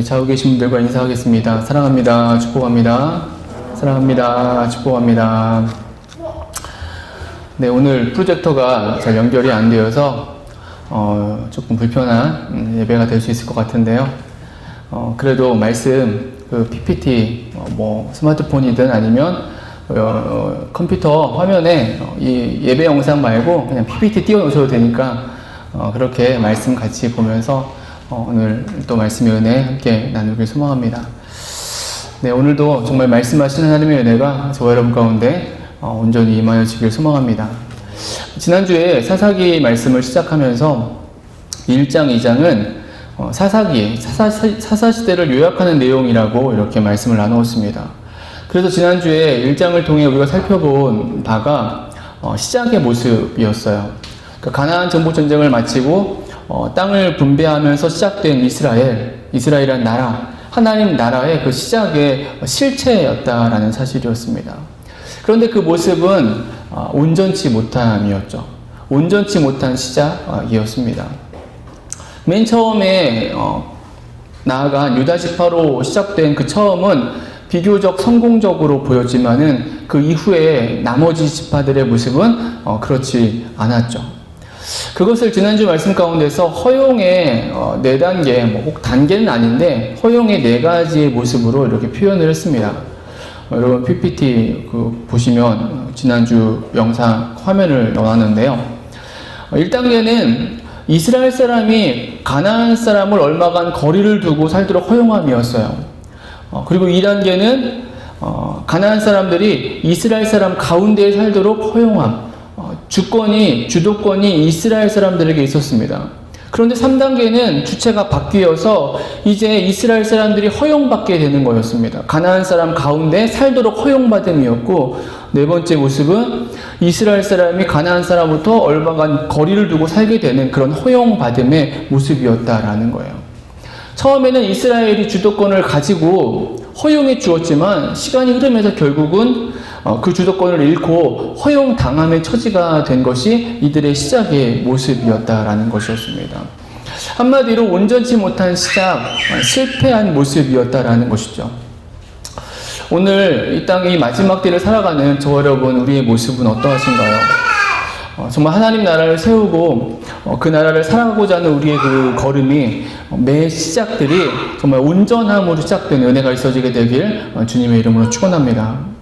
좌우 계신 분들과 인사하겠습니다. 사랑합니다. 축복합니다. 사랑합니다. 축복합니다. 네, 오늘 프로젝터가 잘 연결이 안 되어서 조금 불편한 예배가 될 수 있을 것 같은데요. 그래도 말씀, PPT, 스마트폰이든 아니면 컴퓨터 화면에 이 예배 영상 말고 그냥 PPT 띄워 놓으셔도 되니까 그렇게 말씀 같이 보면서 오늘 또 말씀의 은혜 함께 나누길 소망합니다. 네, 오늘도 정말 말씀하신 하나님의 은혜가 저와 여러분 가운데 온전히 임하여 지길 소망합니다. 지난주에 사사기 말씀을 시작하면서 1장, 2장은 사사시대를 요약하는 내용이라고 이렇게 말씀을 나누었습니다. 그래서 지난주에 1장을 통해 우리가 살펴본 바가 시작의 모습이었어요. 그러니까 가나안 정복 전쟁을 마치고 땅을 분배하면서 시작된 이스라엘이라는 나라, 하나님 나라의 그 시작의 실체였다라는 사실이었습니다. 그런데 그 모습은 온전치 못함이었죠. 온전치 못한 시작이었습니다. 맨 처음에 나아간 유다 지파로 시작된 그 처음은 비교적 성공적으로 보였지만은 그 이후에 나머지 지파들의 모습은 그렇지 않았죠. 그것을 지난주 말씀 가운데서 허용의 4단계, 꼭 단계는 아닌데 허용의 4가지의 모습으로 이렇게 표현을 했습니다. 여러분 PPT 보시면 지난주 영상 화면을 넣어놨는데요. 1단계는 이스라엘 사람이 가나안 사람을 얼마간 거리를 두고 살도록 허용함이었어요. 그리고 2단계는 가나안 사람들이 이스라엘 사람 가운데에 살도록 허용함. 주도권이 이스라엘 사람들에게 있었습니다. 그런데 3단계는 주체가 바뀌어서 이제 이스라엘 사람들이 허용받게 되는 거였습니다. 가나안 사람 가운데 살도록 허용받음이었고, 4번째 모습은 이스라엘 사람이 가나안 사람부터 얼마간 거리를 두고 살게 되는 그런 허용받음의 모습이었다라는 거예요. 처음에는 이스라엘이 주도권을 가지고 허용해 주었지만 시간이 흐르면서 결국은 그 주도권을 잃고 허용당함의 처지가 된 것이 이들의 시작의 모습이었다라는 것이었습니다. 한마디로 온전치 못한 시작, 실패한 모습이었다라는 것이죠. 오늘 이 땅의 마지막 때를 살아가는 저와 여러분, 우리의 모습은 어떠하신가요? 정말 하나님 나라를 세우고 그 나라를 살아가고자 하는 우리의 그 걸음이 매 시작들이 정말 온전함으로 시작되는 은혜가 있어지게 되길 주님의 이름으로 축원합니다.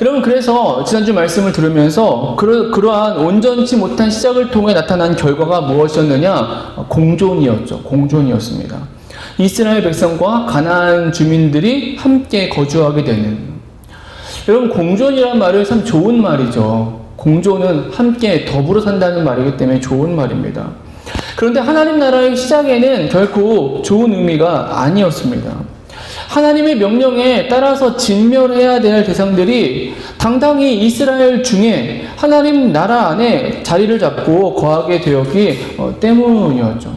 여러분, 그래서 지난주 말씀을 들으면서 그러한 온전치 못한 시작을 통해 나타난 결과가 무엇이었느냐? 공존이었습니다. 이스라엘 백성과 가나안 주민들이 함께 거주하게 되는. 여러분, 공존이란 말은 참 좋은 말이죠. 공존은 함께 더불어 산다는 말이기 때문에 좋은 말입니다. 그런데 하나님 나라의 시작에는 결코 좋은 의미가 아니었습니다. 하나님의 명령에 따라서 진멸해야 될 대상들이 당당히 이스라엘 중에 하나님 나라 안에 자리를 잡고 거하게 되었기 때문이었죠.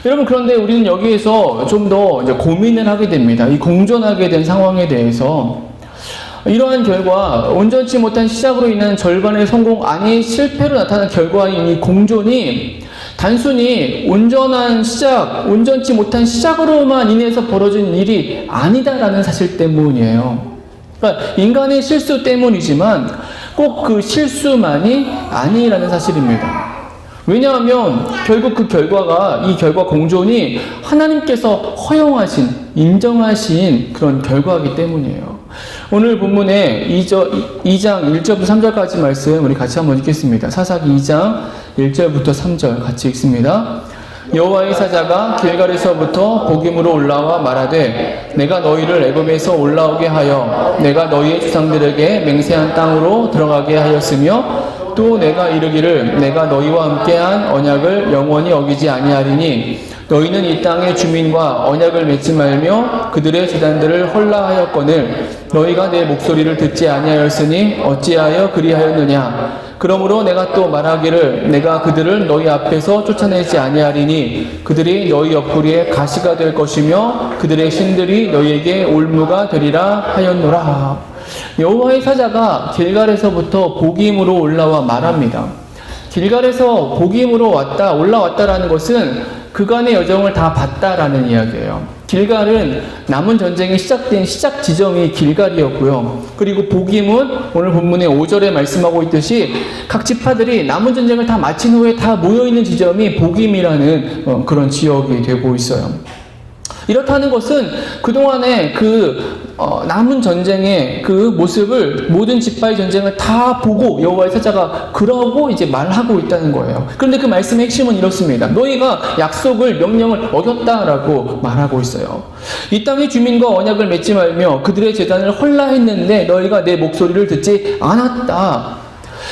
여러분, 그런데 우리는 여기에서 좀 더 고민을 하게 됩니다. 이 공존하게 된 상황에 대해서. 이러한 결과, 온전치 못한 시작으로 인한 절반의 성공 아니 실패로 나타난 결과인 이 공존이 단순히 온전치 못한 시작으로만 인해서 벌어진 일이 아니다라는 사실 때문이에요. 그러니까 인간의 실수 때문이지만 꼭 그 실수만이 아니라는 사실입니다. 왜냐하면 결국 그 결과가, 이 결과 공존이 하나님께서 허용하신, 인정하신 그런 결과이기 때문이에요. 오늘 본문에 2장 1절부터 3절까지 말씀 우리 같이 한번 읽겠습니다. 사사기 2장 1절부터 3절 같이 읽습니다. 여호와의 사자가 길갈에서부터 복임으로 올라와 말하되 내가 너희를 애굽에서 올라오게 하여 내가 너희의 주상들에게 맹세한 땅으로 들어가게 하였으며 또 내가 이르기를 내가 너희와 함께한 언약을 영원히 어기지 아니하리니 너희는 이 땅의 주민과 언약을 맺지 말며 그들의 제단들을 헐라하였거늘 너희가 내 목소리를 듣지 아니하였으니 어찌하여 그리하였느냐. 그러므로 내가 또 말하기를 내가 그들을 너희 앞에서 쫓아내지 아니하리니 그들이 너희 옆구리에 가시가 될 것이며 그들의 신들이 너희에게 올무가 되리라 하였노라. 여호와의 사자가 길갈에서부터 복임으로 올라와 말합니다. 길갈에서 복임으로 올라왔다라는 것은 그간의 여정을 다 봤다라는 이야기예요. 길갈은 남은 전쟁이 시작된 시작 지점이 길갈이었고요. 그리고 복임은 오늘 본문의 5절에 말씀하고 있듯이 각 지파들이 남은 전쟁을 다 마친 후에 다 모여있는 지점이 복임이라는 그런 지역이 되고 있어요. 이렇다는 것은 그동안의 남은 전쟁의 그 모습을 모든 지파의 전쟁을 다 보고 여호와의 사자가 그러고 이제 말하고 있다는 거예요. 그런데 그 말씀의 핵심은 이렇습니다. 너희가 약속을 명령을 어겼다라고 말하고 있어요. 이 땅의 주민과 언약을 맺지 말며 그들의 제단을 헐라했는데 너희가 내 목소리를 듣지 않았다.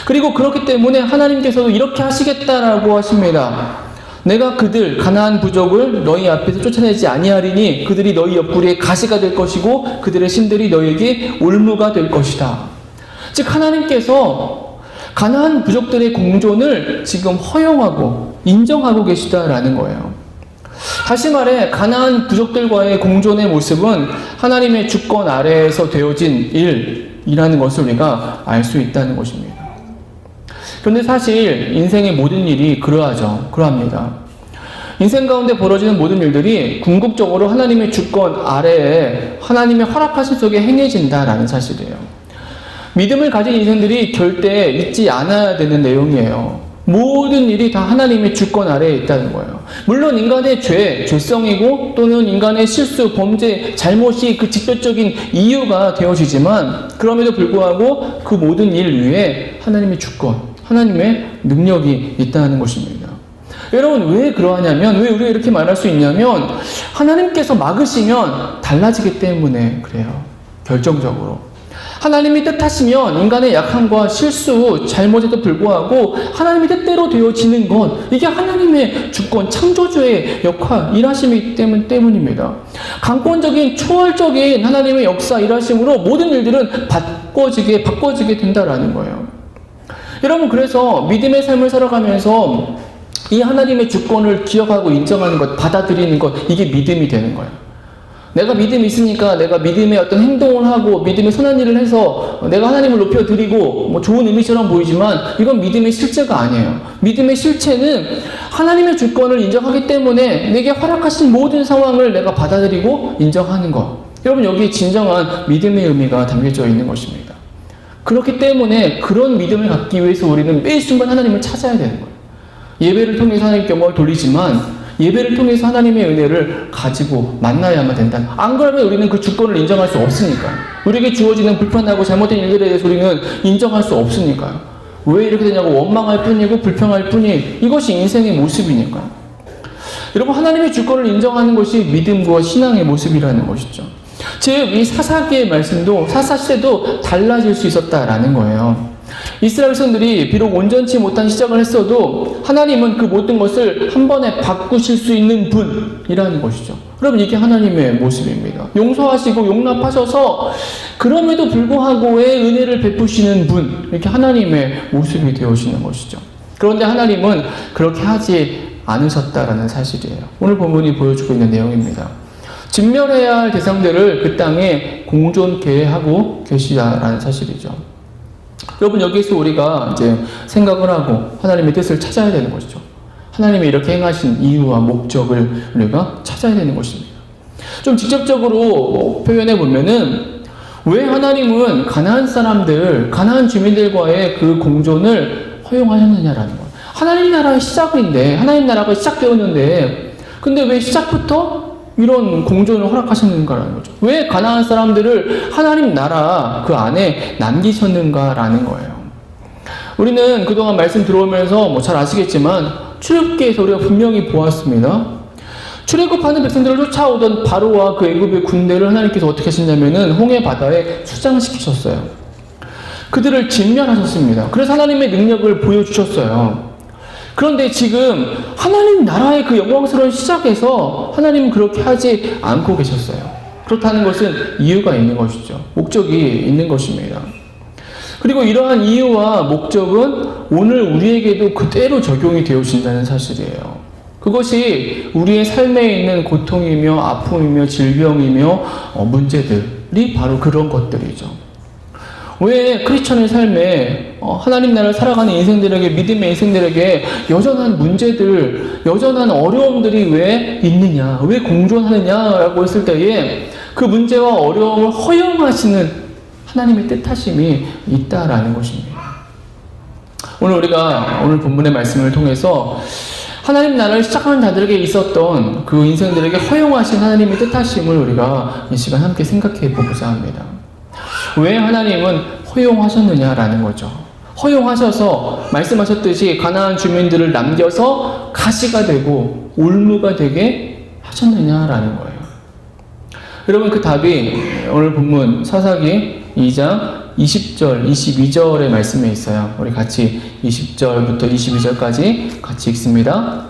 그리고 그렇기 때문에 하나님께서도 이렇게 하시겠다라고 하십니다. 내가 그들 가나안 부족을 너희 앞에서 쫓아내지 아니하리니 그들이 너희 옆구리에 가시가 될 것이고 그들의 신들이 너희에게 올무가 될 것이다. 즉 하나님께서 가나안 부족들의 공존을 지금 허용하고 인정하고 계시다라는 거예요. 다시 말해 가나안 부족들과의 공존의 모습은 하나님의 주권 아래에서 되어진 일이라는 것을 우리가 알 수 있다는 것입니다. 그런데 사실 인생의 모든 일이 그러합니다. 인생 가운데 벌어지는 모든 일들이 궁극적으로 하나님의 주권 아래에 하나님의 허락하심 속에 행해진다라는 사실이에요. 믿음을 가진 인생들이 절대 잊지 않아야 되는 내용이에요. 모든 일이 다 하나님의 주권 아래에 있다는 거예요. 물론 인간의 죄성이고 또는 인간의 실수, 범죄, 잘못이 그 직접적인 이유가 되어지지만 그럼에도 불구하고 그 모든 일 위에 하나님의 주권, 하나님의 능력이 있다는 것입니다. 여러분 왜 그러하냐면 왜 우리가 이렇게 말할 수 있냐면 하나님께서 막으시면 달라지기 때문에 그래요. 결정적으로 하나님이 뜻하시면 인간의 약함과 실수, 잘못에도 불구하고 하나님의 뜻대로 되어지는 것, 이게 하나님의 주권, 창조주의 역할, 일하심이기 때문입니다. 강권적인 초월적인 하나님의 역사, 일하심으로 모든 일들은 바꿔지게 된다라는 거예요. 여러분 그래서 믿음의 삶을 살아가면서 이 하나님의 주권을 기억하고 인정하는 것, 받아들이는 것, 이게 믿음이 되는 거예요. 내가 믿음이 있으니까 내가 믿음의 어떤 행동을 하고 믿음의 선한 일을 해서 내가 하나님을 높여드리고 뭐 좋은 의미처럼 보이지만 이건 믿음의 실체가 아니에요. 믿음의 실체는 하나님의 주권을 인정하기 때문에 내게 허락하신 모든 상황을 내가 받아들이고 인정하는 것. 여러분 여기 진정한 믿음의 의미가 담겨져 있는 것입니다. 그렇기 때문에 그런 믿음을 갖기 위해서 우리는 매 순간 하나님을 찾아야 되는 거예요. 예배를 통해서 하나님께 영광을 돌리지만 예배를 통해서 하나님의 은혜를 가지고 만나야만 된다. 안 그러면 우리는 그 주권을 인정할 수 없으니까요. 우리에게 주어지는 불편하고 잘못된 일들에 대해서 우리는 인정할 수 없으니까요. 왜 이렇게 되냐고 원망할 뿐이고 불평할 뿐이 이것이 인생의 모습이니까요. 여러분 하나님의 주권을 인정하는 것이 믿음과 신앙의 모습이라는 것이죠. 즉 이 사사기의 말씀도 사사시대도 달라질 수 있었다라는 거예요. 이스라엘 백성들이 비록 온전치 못한 시작을 했어도 하나님은 그 모든 것을 한 번에 바꾸실 수 있는 분이라는 것이죠. 그럼 이게 하나님의 모습입니다. 용서하시고 용납하셔서 그럼에도 불구하고의 은혜를 베푸시는 분, 이렇게 하나님의 모습이 되어지는 것이죠. 그런데 하나님은 그렇게 하지 않으셨다라는 사실이에요. 오늘 본문이 보여주고 있는 내용입니다. 진멸해야 할 대상들을 그 땅에 공존케 하고 계시다라는 사실이죠. 여러분 여기서 우리가 이제 생각을 하고 하나님의 뜻을 찾아야 되는 것이죠. 하나님이 이렇게 행하신 이유와 목적을 우리가 찾아야 되는 것입니다. 좀 직접적으로 표현해 보면은 왜 하나님은 가나안 사람들, 가나안 주민들과의 그 공존을 허용하셨느냐라는 거예요. 하나님 나라의 시작인데, 하나님 나라가 시작되었는데, 근데 왜 시작부터 이런 공존을 허락하셨는가라는 거죠. 왜 가나안 사람들을 하나님 나라 그 안에 남기셨는가라는 거예요. 우리는 그동안 말씀 들어오면서 잘 아시겠지만 출애굽기에서 우리가 분명히 보았습니다. 출애굽하는 백성들을 쫓아오던 바로와 그 애굽의 군대를 하나님께서 어떻게 하셨냐면은 홍해 바다에 수장시키셨어요. 그들을 진멸하셨습니다. 그래서 하나님의 능력을 보여주셨어요. 그런데 지금 하나님 나라의 그 영광스러운 시작에서 하나님은 그렇게 하지 않고 계셨어요. 그렇다는 것은 이유가 있는 것이죠. 목적이 있는 것입니다. 그리고 이러한 이유와 목적은 오늘 우리에게도 그대로 적용이 되어진다는 사실이에요. 그것이 우리의 삶에 있는 고통이며 아픔이며 질병이며 문제들이 바로 그런 것들이죠. 왜 크리스천의 삶에 하나님 나라를 살아가는 인생들에게, 믿음의 인생들에게 여전한 문제들, 여전한 어려움들이 왜 있느냐, 왜 공존하느냐라고 했을 때에 그 문제와 어려움을 허용하시는 하나님의 뜻하심이 있다라는 것입니다. 오늘 본문의 말씀을 통해서 하나님 나라를 시작하는 자들에게 있었던 그 인생들에게 허용하신 하나님의 뜻하심을 우리가 이 시간 함께 생각해 보고자 합니다. 왜 하나님은 허용하셨느냐라는 거죠. 허용하셔서 말씀하셨듯이 가나안 주민들을 남겨서 가시가 되고 올무가 되게 하셨느냐라는 거예요. 여러분, 그 답이 오늘 본문 사사기 2장 20절, 22절의 말씀에 있어요. 우리 같이 20절부터 22절까지 같이 읽습니다.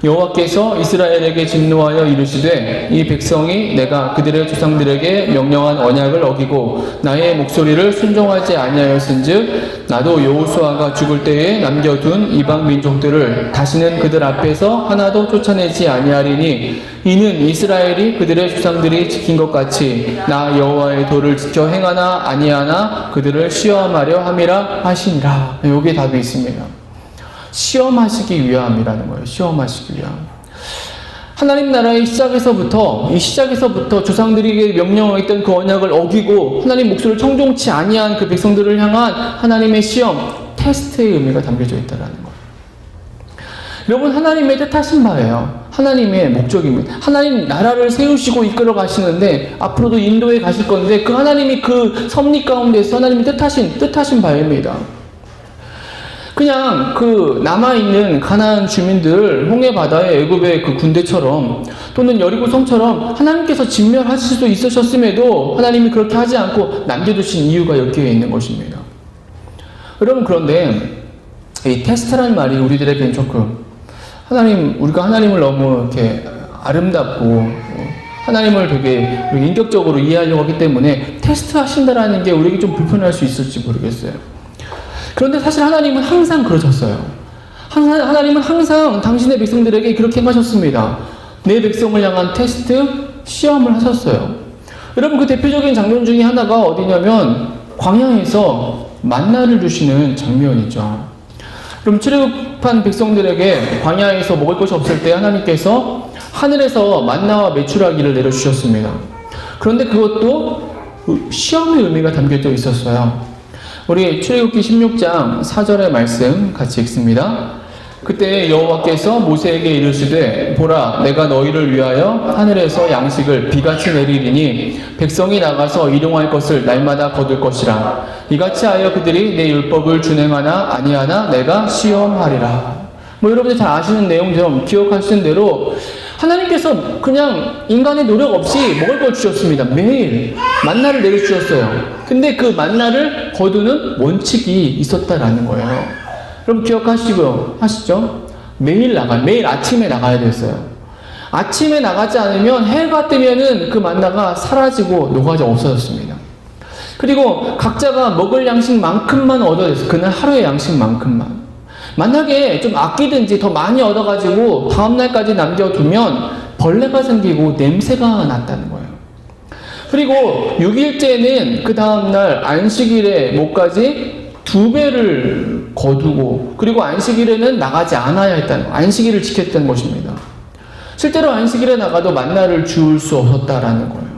여호와께서 이스라엘에게 진노하여 이르시되 이 백성이 내가 그들의 조상들에게 명령한 언약을 어기고 나의 목소리를 순종하지 아니하였은즉 나도 여호수아가 죽을 때에 남겨둔 이방 민족들을 다시는 그들 앞에서 하나도 쫓아내지 아니하리니 이는 이스라엘이 그들의 조상들이 지킨 것 같이 나 여호와의 도를 지켜 행하나 아니하나 그들을 시험하려 함이라 하시니라. 여기에 답이 있습니다. 시험하시기 위함이라는 거예요. 시험하시기 위함. 하나님 나라의 시작에서부터 조상들에게 명령했던 그 언약을 어기고 하나님 목소리를 청종치 아니한 그 백성들을 향한 하나님의 시험, 테스트의 의미가 담겨져 있다는 거예요. 여러분, 하나님의 뜻하신 바예요. 하나님의 목적입니다. 하나님 나라를 세우시고 이끌어 가시는데 앞으로도 인도에 가실 건데 그 하나님이 그 섭리 가운데서 하나님이 뜻하신 바입니다. 그냥 그 남아있는 가나안 주민들 홍해 바다의 애굽의 그 군대처럼 또는 여리고 성처럼 하나님께서 진멸하실 수 있으셨음에도 하나님이 그렇게 하지 않고 남겨두신 이유가 여기에 있는 것입니다. 여러분, 그런데 이 테스트라는 말이 우리들에게는 조금 우리가 하나님을 너무 이렇게 아름답고 하나님을 되게 인격적으로 이해하려고 하기 때문에 테스트 하신다라는 게 우리에게 좀 불편할 수 있을지 모르겠어요. 그런데 사실 하나님은 항상 그러셨어요. 하나님은 항상 당신의 백성들에게 그렇게 행하셨습니다. 내 백성을 향한 테스트, 시험을 하셨어요. 여러분, 그 대표적인 장면 중에 하나가 어디냐면 광야에서 만나를 주시는 장면이죠. 그럼 출애굽한 백성들에게 광야에서 먹을 것이 없을 때 하나님께서 하늘에서 만나와 메추라기를 내려주셨습니다. 그런데 그것도 시험의 의미가 담겨져 있었어요. 우리 출애굽기 16장 4절의 말씀 같이 읽습니다. 그때 여호와께서 모세에게 이르시되 보라, 내가 너희를 위하여 하늘에서 양식을 비같이 내리리니 백성이 나가서 일용할 것을 날마다 거둘 것이라. 이같이 하여 그들이 내 율법을 준행하나 아니하나 내가 시험하리라. 여러분들 잘 아시는 내용 좀 기억하시는 대로 하나님께서 그냥 인간의 노력 없이 먹을 걸 주셨습니다. 매일 만나를 내려주셨어요. 근데 그 만나를 거두는 원칙이 있었다라는 거예요. 그럼 하시죠? 매일 아침에 나가야 됐어요. 아침에 나가지 않으면 해가 뜨면은 그 만나가 사라지고 녹아져 없어졌습니다. 그리고 각자가 먹을 양식만큼만 얻어냈어요. 그날 하루의 양식만큼만. 만약에 좀 아끼든지 더 많이 얻어가지고 다음날까지 남겨두면 벌레가 생기고 냄새가 났다는 거예요. 그리고 6일째는 그 다음날 안식일에 뭐까지 2배를 거두고 그리고 안식일에는 나가지 않아야 했다는 거예요. 안식일을 지켰다는 것입니다. 실제로 안식일에 나가도 만나를 주울 수 없었다라는 거예요.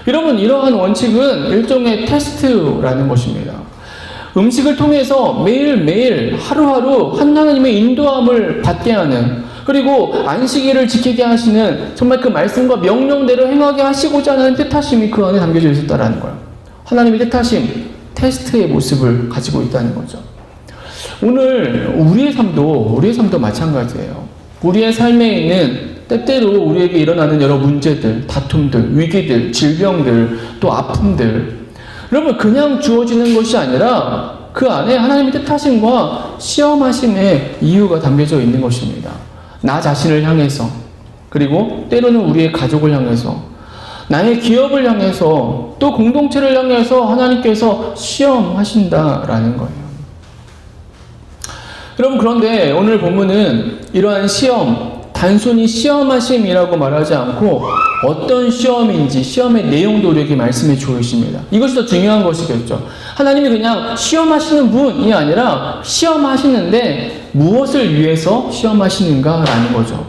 여러분, 이러한 원칙은 일종의 테스트라는 것입니다. 음식을 통해서 매일매일 하루하루 하나님의 인도함을 받게 하는, 그리고 안식일을 지키게 하시는 정말 그 말씀과 명령대로 행하게 하시고자 하는 뜻하심이 그 안에 담겨져 있었다라는 거예요. 하나님의 뜻하심, 테스트의 모습을 가지고 있다는 거죠. 오늘 우리의 삶도 마찬가지예요. 우리의 삶에 있는 때때로 우리에게 일어나는 여러 문제들, 다툼들, 위기들, 질병들, 또 아픔들, 여러분, 그냥 주어지는 것이 아니라 그 안에 하나님의 뜻하심과 시험하심의 이유가 담겨져 있는 것입니다. 나 자신을 향해서, 그리고 때로는 우리의 가족을 향해서, 나의 기업을 향해서, 또 공동체를 향해서 하나님께서 시험하신다라는 거예요. 여러분, 그런데 오늘 본문은 이러한 시험, 단순히 시험하심이라고 말하지 않고 어떤 시험인지 시험의 내용도 우리에게 말씀해 주십니다. 이것이 더 중요한 것이겠죠. 하나님이 그냥 시험하시는 분이 아니라 시험하시는데 무엇을 위해서 시험하시는가라는 거죠.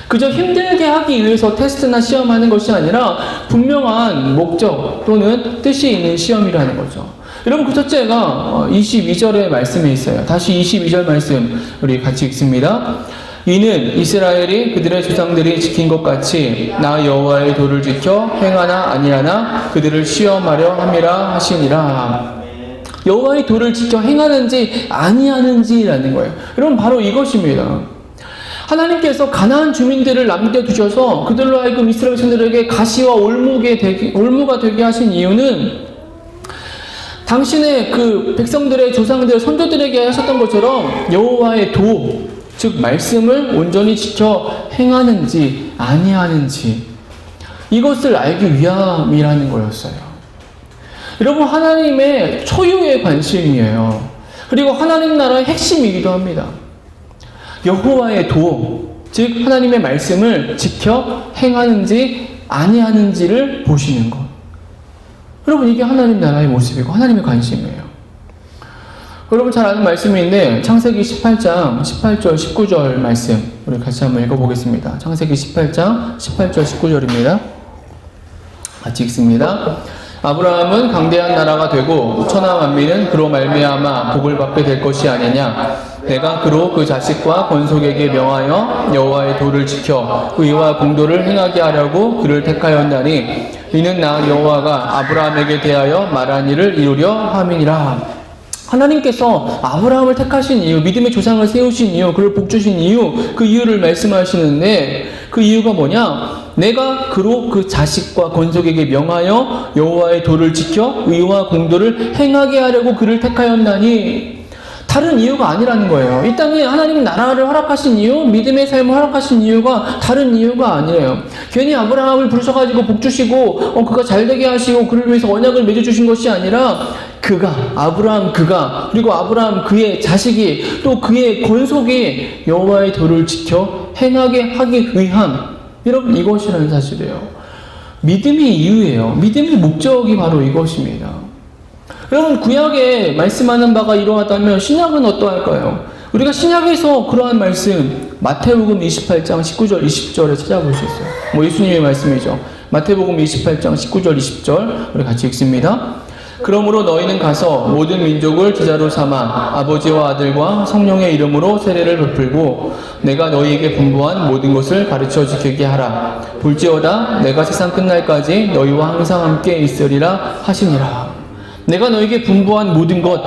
그저 힘들게 하기 위해서 테스트나 시험하는 것이 아니라 분명한 목적 또는 뜻이 있는 시험이라는 거죠. 여러분, 그 첫째가 22절의 말씀에 있어요. 다시 22절 말씀 우리 같이 읽습니다. 이는 이스라엘이 그들의 조상들이 지킨 것 같이 나 여호와의 도를 지켜 행하나 아니하나 그들을 시험하려 함이라 하시니라. 여호와의 도를 지켜 행하는지 아니하는지라는 거예요. 여러분, 바로 이것입니다. 하나님께서 가나안 주민들을 남겨두셔서 그들로 하여금 이스라엘 백성들에게 가시와 올무가 되게 하신 이유는 당신의 그 백성들의 조상들 선조들에게 하셨던 것처럼 여호와의 도, 즉 말씀을 온전히 지켜 행하는지 아니하는지 이것을 알기 위함이라는 거였어요. 여러분, 하나님의 초유의 관심이에요. 그리고 하나님 나라의 핵심이기도 합니다. 여호와의 도, 즉 하나님의 말씀을 지켜 행하는지 아니하는지를 보시는 것. 여러분, 이게 하나님 나라의 모습이고 하나님의 관심이에요. 여러분 잘 아는 말씀인데 창세기 18장 18절 19절 말씀 우리 같이 한번 읽어보겠습니다. 창세기 18장 18절 19절입니다. 같이 읽습니다. 아브라함은 강대한 나라가 되고 천하 만민은 그로 말미암아 복을 받게 될 것이 아니냐. 내가 그로 그 자식과 권속에게 명하여 여호와의 도를 지켜 의와 공도를 행하게 하려고 그를 택하였나니 이는 나 여호와가 아브라함에게 대하여 말한 일을 이루려 함이니라. 하나님께서 아브라함을 택하신 이유, 믿음의 조상을 세우신 이유, 그를 복주신 이유, 그 이유를 말씀하시는데 그 이유가 뭐냐? 내가 그로 그 자식과 권속에게 명하여 여호와의 도를 지켜 의와 공도를 행하게 하려고 그를 택하였나니 다른 이유가 아니라는 거예요. 이 땅에 하나님 나라를 허락하신 이유, 믿음의 삶을 허락하신 이유가 다른 이유가 아니에요. 괜히 아브라함을 부르셔가지고 복주시고 그가 잘되게 하시고 그를 위해서 언약을 맺어주신 것이 아니라 아브라함 그리고 아브라함 그의 자식이 또 그의 권속이 여호와의 도를 지켜 행하게 하기 위함. 여러분, 이것이라는 사실이에요. 믿음이 이유예요. 믿음의 목적이 바로 이것입니다. 여러분, 구약에 말씀하는 바가 이러하다면 신약은 어떠할까요? 우리가 신약에서 그러한 말씀 마태복음 28장 19절 20절에 찾아볼 수 있어요. 예수님의 말씀이죠. 마태복음 28장 19절 20절 우리 같이 읽습니다. 그러므로 너희는 가서 모든 민족을 제자로 삼아 아버지와 아들과 성령의 이름으로 세례를 베풀고 내가 너희에게 분부한 모든 것을 가르쳐 지키게 하라. 볼지어다 내가 세상 끝날까지 너희와 항상 함께 있으리라 하시니라. 내가 너희에게 분부한 모든 것,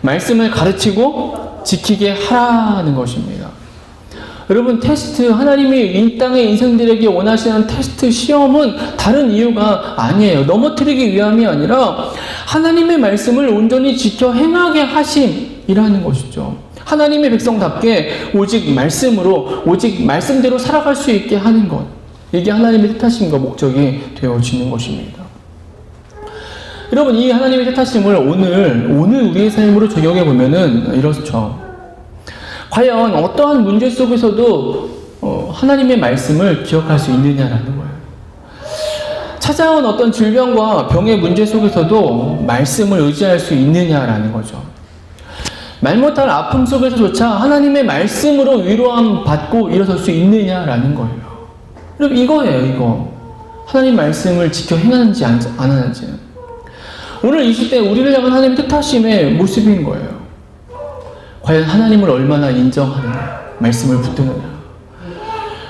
말씀을 가르치고 지키게 하라는 것입니다. 여러분, 테스트, 하나님이 이 땅의 인생들에게 원하시는 테스트, 시험은 다른 이유가 아니에요. 넘어뜨리기 위함이 아니라 하나님의 말씀을 온전히 지켜 행하게 하심이라는 것이죠. 하나님의 백성답게 오직 말씀으로, 오직 말씀대로 살아갈 수 있게 하는 것. 이게 하나님의 뜻하심과 목적이 되어지는 것입니다. 여러분, 이 하나님의 뜻하심을 오늘 우리의 삶으로 적용해 보면은 이렇죠. 과연 어떠한 문제 속에서도 하나님의 말씀을 기억할 수 있느냐라는 거예요. 찾아온 어떤 질병과 병의 문제 속에서도 말씀을 의지할 수 있느냐라는 거죠. 말 못할 아픔 속에서조차 하나님의 말씀으로 위로함 받고 일어설 수 있느냐라는 거예요. 여러분, 이거예요, 이거. 하나님 말씀을 지켜 행하는지 안 하는지. 오늘 이 시대 우리를 향한 하나님의 뜻하심의 모습인 거예요. 과연 하나님을 얼마나 인정하느냐, 말씀을 붙드느냐.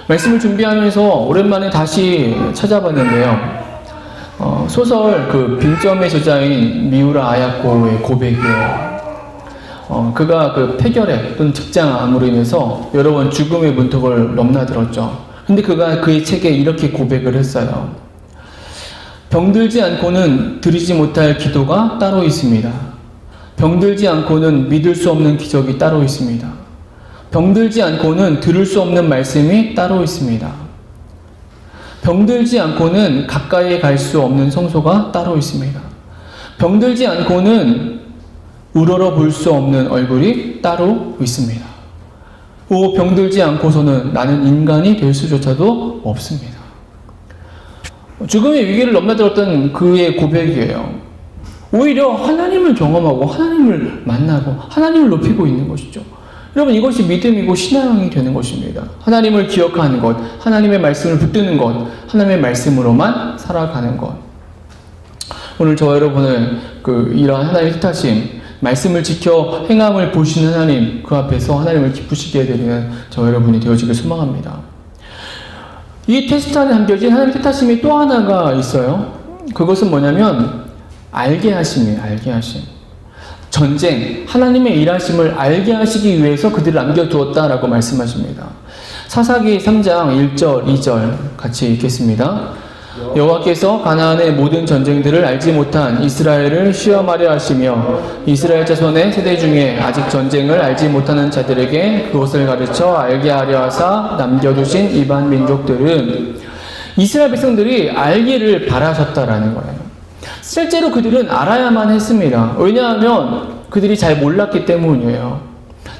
말씀을 준비하면서 오랜만에 다시 찾아봤는데요. 소설 그 빈점의 저자인 미우라 아야코의 고백이에요. 그가 그 폐결핵 또는 직장암으로 인해서 여러 번 죽음의 문턱을 넘나들었죠. 근데 그가 그의 책에 이렇게 고백을 했어요. 병들지 않고는 드리지 못할 기도가 따로 있습니다. 병들지 않고는 믿을 수 없는 기적이 따로 있습니다. 병들지 않고는 들을 수 없는 말씀이 따로 있습니다. 병들지 않고는 가까이 갈 수 없는 성소가 따로 있습니다. 병들지 않고는 우러러 볼 수 없는 얼굴이 따로 있습니다. 병들지 않고서는 나는 인간이 될 수조차도 없습니다. 죽음의 위기를 넘나들었던 그의 고백이에요. 오히려 하나님을 경험하고 하나님을 만나고 하나님을 높이고 있는 것이죠. 여러분, 이것이 믿음이고 신앙이 되는 것입니다. 하나님을 기억하는 것, 하나님의 말씀을 붙드는 것, 하나님의 말씀으로만 살아가는 것. 오늘 저와 여러분은 이러한 하나님의 뜻하심, 말씀을 지켜 행함을 보시는 하나님, 그 앞에서 하나님을 기쁘시게 되는 저와 여러분이 되어지길 소망합니다. 이 테스트 안에 담겨진 하나님의 뜻하심이 또 하나가 있어요. 그것은 뭐냐면 알게 하심이에요. 알게 하심. 전쟁, 하나님의 일하심을 알게 하시기 위해서 그들을 남겨두었다라고 말씀하십니다. 사사기 3장 1절, 2절 같이 읽겠습니다. 여호와께서 가나안의 모든 전쟁들을 알지 못한 이스라엘을 시험하려 하시며 이스라엘 자손의 세대 중에 아직 전쟁을 알지 못하는 자들에게 그것을 가르쳐 알게 하려 하사 남겨두신 이방 민족들은 이스라엘 백성들이 알기를 바라셨다라는 거예요. 실제로 그들은 알아야만 했습니다. 왜냐하면 그들이 잘 몰랐기 때문이에요.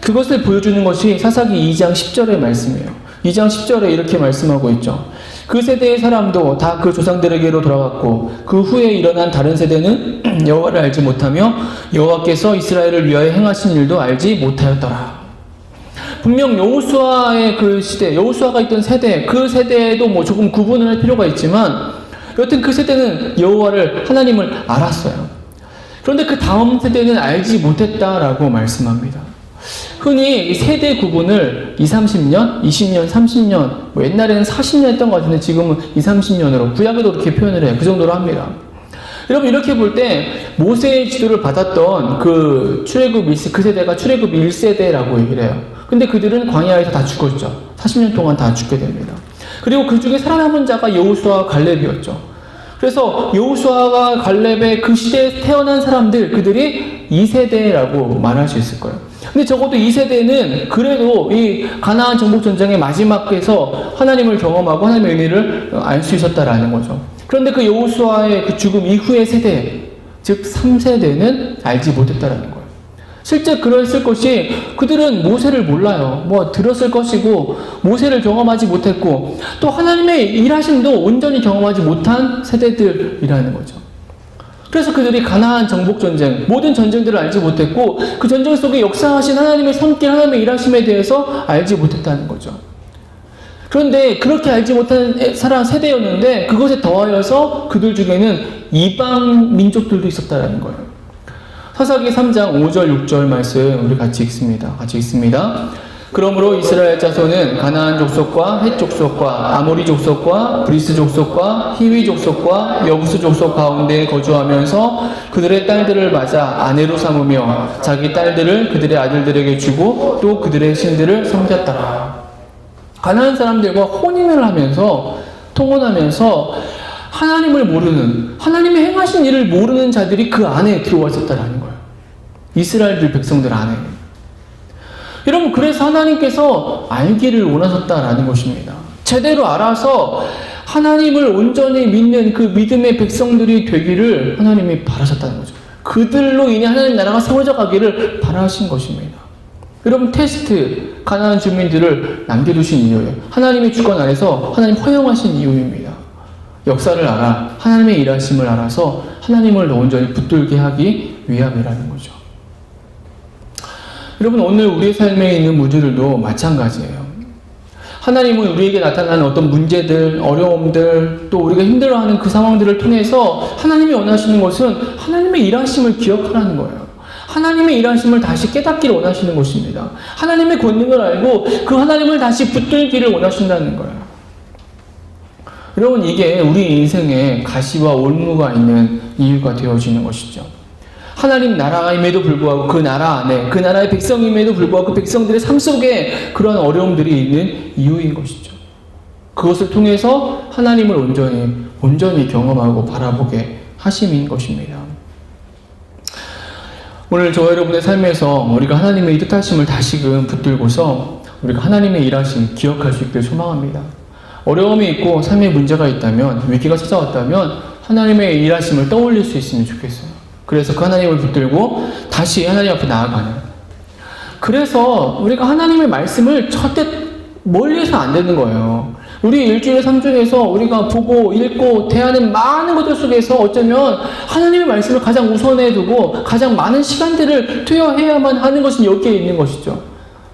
그것을 보여주는 것이 사사기 2장 10절의 말씀이에요. 2장 10절에 이렇게 말씀하고 있죠. 그 세대의 사람도 다 그 조상들에게로 돌아갔고 그 후에 일어난 다른 세대는 여호와를 알지 못하며 여호와께서 이스라엘을 위하여 행하신 일도 알지 못하였더라. 분명 여호수아의 그 시대, 여호수아가 있던 세대, 그 세대에도 뭐 조금 구분을 할 필요가 있지만 여튼 그 세대는 여호와를, 하나님을 알았어요. 그런데 그 다음 세대는 알지 못했다라고 말씀합니다. 흔히 세대 구분을 20, 30년, 20년, 30년, 뭐 옛날에는 40년 했던 것 같은데 지금은 20, 30년으로, 구약에도 그렇게 표현을 해요. 그 정도로 합니다. 여러분, 이렇게 볼 때 모세의 지도를 받았던 그 출애굽 1세, 그 세대가 출애굽 1세대라고 얘기를 해요. 근데 그들은 광야에서 다 죽었죠. 40년 동안 다 죽게 됩니다. 그리고 그 중에 살아남은 자가 여호수아와 갈렙이었죠. 그래서 여호수아와 갈렙의 그 시대에 태어난 사람들, 그들이 2세대라고 말할 수 있을 거예요. 근데 적어도 2세대는 그래도 이 가나안 정복 전쟁의 마지막에서 하나님을 경험하고 하나님의 의미를 알 수 있었다라는 거죠. 그런데 그 여호수아의 그 죽음 이후의 세대, 즉 3세대는 알지 못했다라는 거예요. 실제 그랬을 것이 그들은 모세를 몰라요. 뭐 들었을 것이고 모세를 경험하지 못했고 또 하나님의 일하심도 온전히 경험하지 못한 세대들이라는 거죠. 그래서 그들이 가나안 정복 전쟁, 모든 전쟁들을 알지 못했고 그 전쟁 속에 역사하신 하나님의 손길, 하나님의 일하심에 대해서 알지 못했다는 거죠. 그런데 그렇게 알지 못한 세대였는데 그것에 더하여서 그들 중에는 이방 민족들도 있었다는 거예요. 사사기 3장 5절 6절 말씀 우리 같이 읽습니다. 같이 읽습니다. 그러므로 이스라엘 자손은 가나안 족속과 헷 족속과 아모리 족속과 브리스 족속과 히위 족속과 여부스 족속 가운데 거주하면서 그들의 딸들을 맞아 아내로 삼으며 자기 딸들을 그들의 아들들에게 주고 또 그들의 신들을 섬겼더라. 가나안 사람들과 혼인을 하면서 통혼하면서 하나님을 모르는, 하나님의 행하신 일을 모르는 자들이 그 안에 들어와 있었다는 거예요. 이스라엘들 백성들 안에. 여러분, 그래서 하나님께서 알기를 원하셨다라는 것입니다. 제대로 알아서 하나님을 온전히 믿는 그 믿음의 백성들이 되기를 하나님이 바라셨다는 거죠. 그들로 인해 하나님 나라가 세워져 가기를 바라신 것입니다. 여러분, 테스트, 가나안 주민들을 남겨두신 이유예요. 하나님의 주권 아래서 하나님 허용하신 이유입니다. 역사를 알아, 하나님의 일하심을 알아서 하나님을 온전히 붙들게 하기 위함이라는 거죠. 여러분, 오늘 우리의 삶에 있는 문제들도 마찬가지예요. 하나님은 우리에게 나타나는 어떤 문제들, 어려움들, 또 우리가 힘들어하는 그 상황들을 통해서 하나님이 원하시는 것은 하나님의 일하심을 기억하라는 거예요. 하나님의 일하심을 다시 깨닫기를 원하시는 것입니다. 하나님의 권능을 알고 그 하나님을 다시 붙들기를 원하신다는 거예요. 여러분, 이게 우리 인생에 가시와 올무가 있는 이유가 되어지는 것이죠. 하나님 나라임에도 불구하고 그 나라 안에, 그 나라의 백성임에도 불구하고 그 백성들의 삶 속에 그런 어려움들이 있는 이유인 것이죠. 그것을 통해서 하나님을 온전히 경험하고 바라보게 하심인 것입니다. 오늘 저와 여러분의 삶에서 우리가 하나님의 뜻하심을 다시금 붙들고서 우리가 하나님의 일하심 기억할 수 있기를 소망합니다. 어려움이 있고 삶에 문제가 있다면, 위기가 찾아왔다면 하나님의 일하심을 떠올릴 수 있으면 좋겠어요. 그래서 그 하나님을 붙들고 다시 하나님 앞에 나아가는. 그래서 우리가 하나님의 말씀을 절대 멀리해서 안 되는 거예요. 우리 일주일의 삶 중에서 우리가 보고 읽고 대하는 많은 것들 속에서 어쩌면 하나님의 말씀을 가장 우선해 두고 가장 많은 시간들을 투여해야만 하는 것은 여기에 있는 것이죠.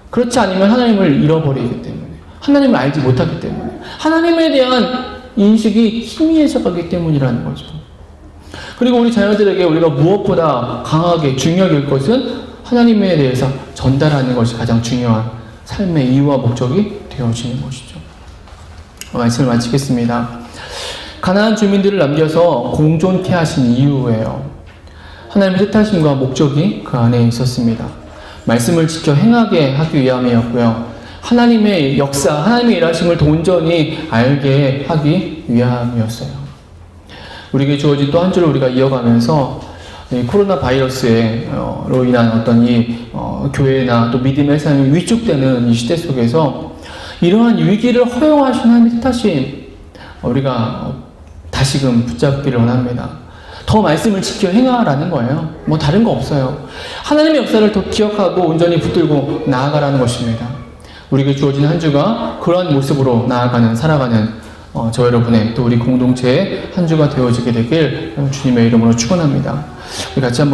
그렇지 않으면 하나님을 잃어버리기 때문에, 하나님을 알지 못하기 때문에, 하나님에 대한 인식이 희미해져 가기 때문이라는 거죠. 그리고 우리 자녀들에게 우리가 무엇보다 강하게 중요하게 할 것은 하나님에 대해서 전달하는 것이 가장 중요한 삶의 이유와 목적이 되어지는 것이죠. 말씀을 마치겠습니다. 가나안 주민들을 남겨서 공존케 하신 이유예요. 하나님의 뜻하심과 목적이 그 안에 있었습니다. 말씀을 지켜 행하게 하기 위함이었고요. 하나님의 역사, 하나님의 일하심을 온전히 알게 하기 위함이었어요. 우리에게 주어진 또 한 주를 우리가 이어가면서 코로나 바이러스로 인한 어떤 이 교회나 또 믿음의 삶이 위축되는 이 시대 속에서 이러한 위기를 허용하신 하나님의 뜻하심 우리가 다시금 붙잡기를 원합니다. 더 말씀을 지켜 행하라는 거예요. 뭐 다른 거 없어요. 하나님의 역사를 더 기억하고 온전히 붙들고 나아가라는 것입니다. 우리에게 주어진 한 주가 그러한 모습으로 나아가는 살아가는 저 여러분의 또 우리 공동체의 한 주가 되어지게 되길 주님의 이름으로 축원합니다. 우리 같이 한번